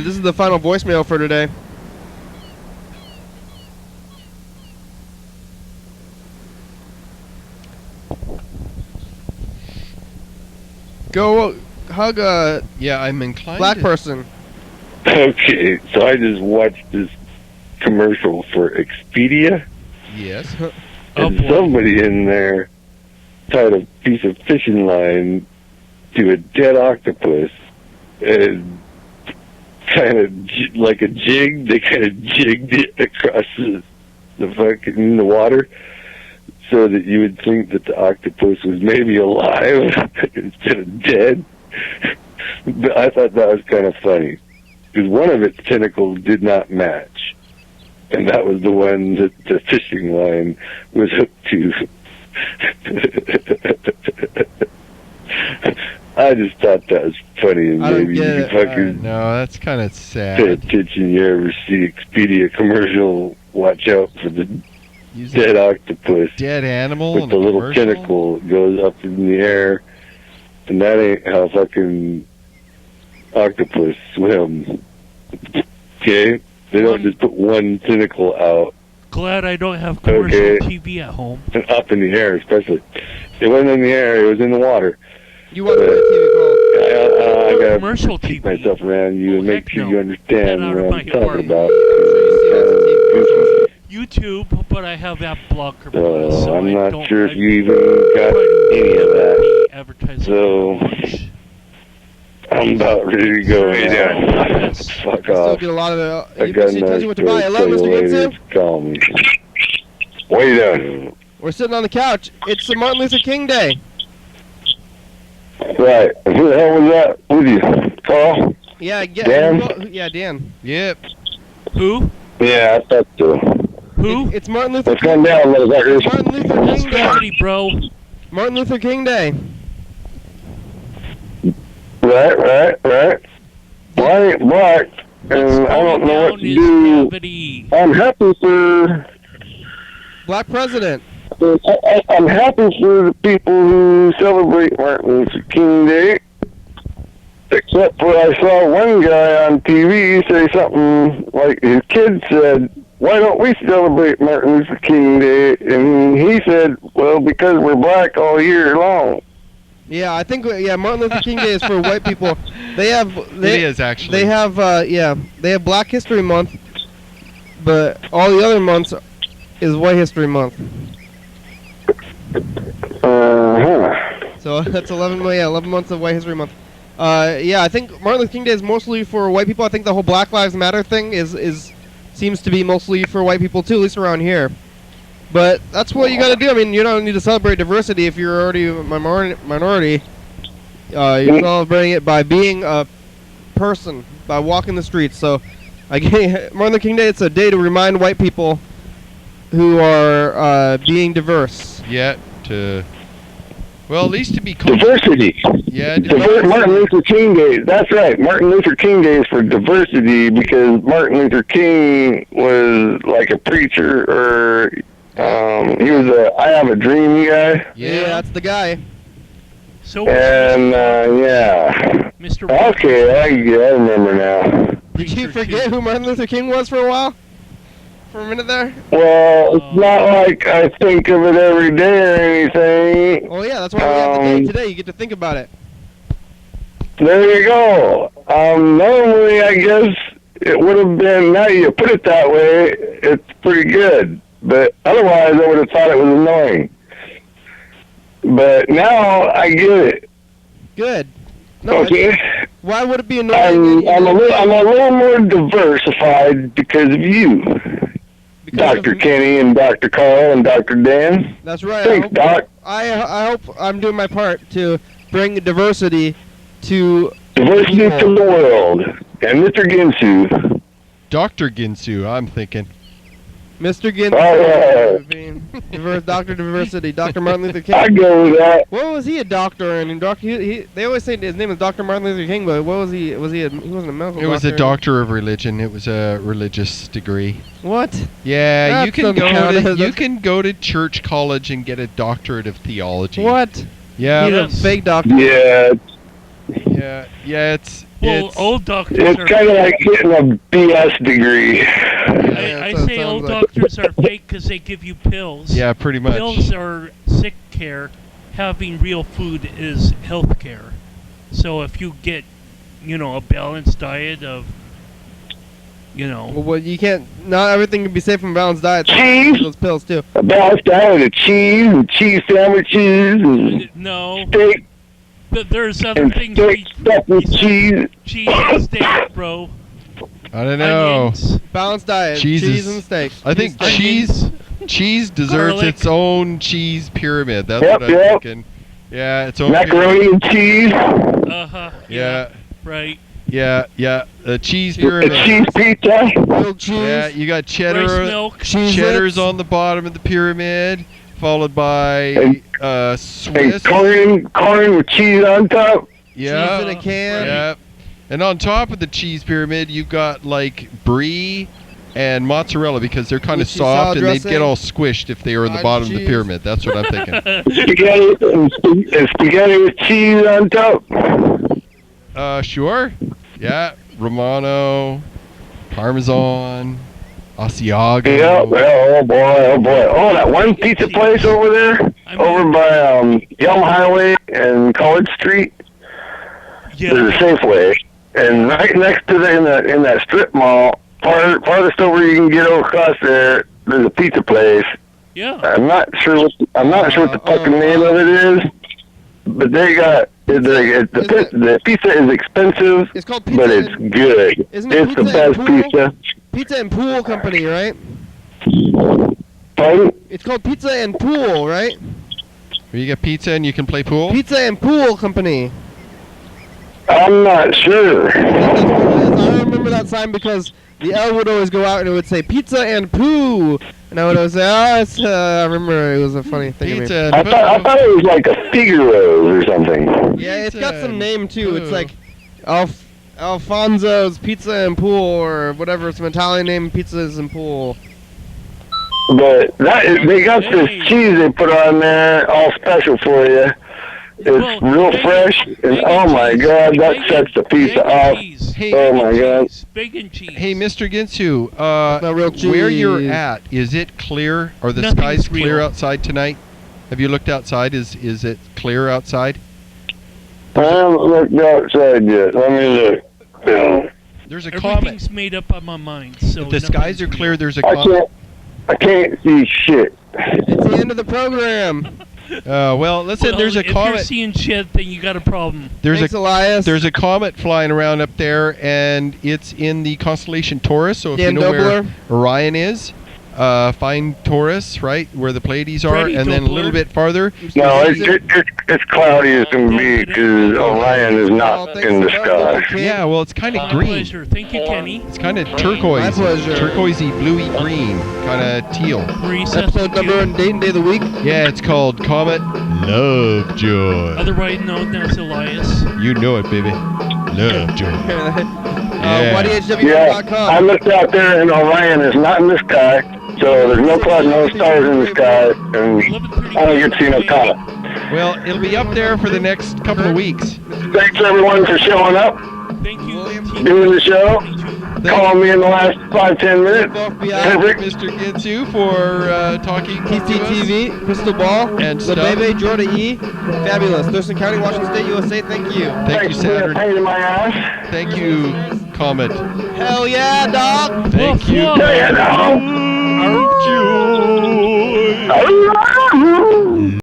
This is the final voicemail for today. Go hug a Yeah, I'm inclined black to- person. Okay, so I just watched this commercial for Expedia, Yes. and somebody in there tied a piece of fishing line to a dead octopus, and kind of like a jig, they kind of jigged it across the fucking water, so that you would think that the octopus was maybe alive instead of dead. But I thought that was kind of funny, because one of its tentacles did not match, and that was the one that the fishing line was hooked to. I just thought that was funny, and I don't maybe you get could it. fucking No, that's kind of pay sad. attention. You ever see Expedia commercial? Watch out for the Using dead octopus dead animal with in the a little commercial? tentacle that goes up in the air, and that ain't how fucking octopus swim. Okay, they don't just put one tentacle out Glad I don't have commercial Okay. TV at home. and up in the air, especially. It wasn't in the air; it was in the water. You want the TV call? I gotta Commercial keep TV. myself around you Oh, and make heck sure no. you understand Get out of what my I'm talking apartment. about. YouTube, but I have that blocker. So so I'm I not don't, sure if I you even got try to any of that. be advertising So much. I'm about ready to go Yes. now. Yes. Fuck I still off. get a lot of I you got see, tells you what to enough buy. to Hello, tell you Mr. later. Ginsu. Just call me. What are you doing? We're sitting on the couch. It's Martin Luther King Day. Right. Who the hell was that with you? Carl? Yeah, Dan? yeah, Dan. Yep. Who? Yeah, I thought so. Who? It's Martin Luther Let's King. come down, motherfuckers. Martin Luther That's King Day. gravity, bro. Martin Luther King Day. Right. Well, I ain't black, and I don't know what to is do. gravity. I'm happy for... Black president. I'm happy for the people who celebrate Martin Luther King Day. Except for I saw one guy on TV say something like his kid said, "Why don't we celebrate Martin Luther King Day?" And he said, "Well, because we're black all year long." Yeah, I think Martin Luther King Day is for white people. They have It is actually. They have they have Black History Month, but all the other months is White History Month. So that's 11 months of White History Month. I think Martin Luther King Day is mostly for white people. I think the whole Black Lives Matter thing is seems to be mostly for white people too, at least around here. But that's what you got to do. I mean, you don't need to celebrate diversity if you're already a minority. You're celebrating it by being a person, by walking the streets. So, Martin Luther King Day, it's a day to remind white people who are being diverse. Yeah, well, at least to be called. Diversity. Yeah, Martin Luther King Day. That's right. Martin Luther King Day is for diversity because Martin Luther King was like a preacher, or he was a I Have a Dream guy. Yeah, that's the guy. So, And yeah. Mr. Okay, I remember now. Did you forget who Martin Luther King was for a while? For a minute there? Well, it's not like I think of it every day or anything. Oh yeah, that's why we have the day today. You get to think about it. There you go. Normally, I guess it would have been, now you put it that way, it's pretty good. But otherwise, I would have thought it was annoying. But now I get it. Good. No, Okay. why would it be annoying? I'm a little more diversified because of you, Dr. Kenny and Dr. Carl and Dr. Dan. That's right. Thanks, Doc. I hope I'm doing my part to bring diversity to Diversity people. to the world. And Mr. Ginsu. Dr. Ginsu, I'm thinking. Mr. Ginsu. Dr. Diversity. Dr. Martin Luther King. I go with that. What was he a doctor in? They always say his name is Dr. Martin Luther King, but what was he? He wasn't a medical doctor. It was a doctor of religion. It was a religious degree. What? Yeah, That doesn't count. you can go to church college and get a doctorate of theology. What? Yeah. He's a fake doctor. Yeah. Yeah, it's old doctors It's are kind of like getting a BS degree. I say old doctors are fake because they give you pills. Yeah, pretty much. Pills are sick care. Having real food is health care. So if you get, a balanced diet of, Well, you can't. Not everything can be safe from a balanced diet. Cheese. Those pills too. A balanced diet of cheese and cheese sandwiches and no. steak But there's other and things. steak stuffed with cheese. Cheese and steak, bro. I don't know. Onions. Balanced diet. Cheese Cheese is- and steak. I think Onions. cheese deserves Garlic. its own cheese pyramid. That's Yep, what I'm yep. thinking. Yeah, its own Macaroni and cheese. Uh-huh. Yeah. Right. Yeah. A cheese A pyramid. cheese pizza. Grilled cheese. Yeah, you got Rice cheddar. milk. Cheddar's on the bottom of the pyramid, followed by And Swiss. corn with cheese on top. Yeah. Cheese in a can. Yeah. And on top of the cheese pyramid, you've got like brie and mozzarella because they're kind of With cheese salad soft and they'd dressing. get all squished if they were in the Fried bottom of the cheese. pyramid. That's what I'm thinking. Spaghetti and spaghetti with cheese on top. Sure. Yeah. Romano, Parmesan, Asiago. Yeah, well, oh boy. Oh, that one pizza place over there, over by Yelm Highway and College Street. Yeah. There's a Safeway, and right next to in that strip mall, farthest over you can get over across there. There's a pizza place. Yeah. I'm not sure what the fucking name of it is, but they got the pizza is expensive, It's called Pizza but it's and- good. Isn't it It's the Pizza and best Pool? pizza. Pizza and Pool Company, right? Pardon? It's called Pizza and Pool, right? Where you get pizza and you can play pool. Pizza and Pool Company. I'm not sure. I remember that sign because the L would always go out and it would say Pizza and Poo, and I would always say, I remember it was a funny thing. Pizza to me. and I thought it was like a Figaro's or something. Yeah, it's got some name too. It's Poo. like Alfonso's Pizza and Pool or whatever. Some Italian name pizzas and pool. But they got this cheese they put on there, all special for you. It's real fresh, and oh my god, that sets the pizza off. Oh my god. Bacon cheese. Hey, Mr. Ginsu, Not real where you're cheese. at, is it clear? Are the Nothing's skies clear real. outside tonight? Have you looked outside? Is it clear outside? I haven't looked outside yet. Let me look. There's a comet. Everything's made up on my mind. So If the skies are nothing's clear, real. there's a comet. I can't see shit. It's the end of the program. Well, listen, Well, there's a if you're comet. seeing shit, then you got a problem. Thanks, Elias. There's a comet flying around up there, and it's in the constellation Taurus. So if Dan you know where Dobler. Orion is, find Taurus, right where the Pleiades are, Freddie and then a Dobler. little bit farther. No, it's cloudy as can be because Orion is not in the sky. Yeah, well, it's kind of My green. pleasure. Thank you, Kenny. It's kind of turquoise, My pleasure. turquoisey, bluey green, kind of teal. Marisa. Episode number and date and day of the week. Yeah, it's called Comet Lovejoy. Otherwise known as Elias. You know it, baby. Lovejoy. Yeah. YDHWM.com. I looked out there and Orion is not in the sky, so there's no clouds, no stars in the sky, and I don't get to see no comet. Well, it'll be up there for the next couple of weeks. Thanks everyone for showing up, Thank you. doing the show, calling me in the last 5-10 minutes. Perfect. Mr. Ginsu for talking to us. TCTV, Crystal Ball, And the stuff. Bebe, Jordan E. Fabulous. Thurston County, Washington State, USA. Thank you. Thank you, Thanks for being a Saturn. pain in my ass. Thank you, comet. Hell yeah, dog! Thank you. Yeah, no. Arf, Joy.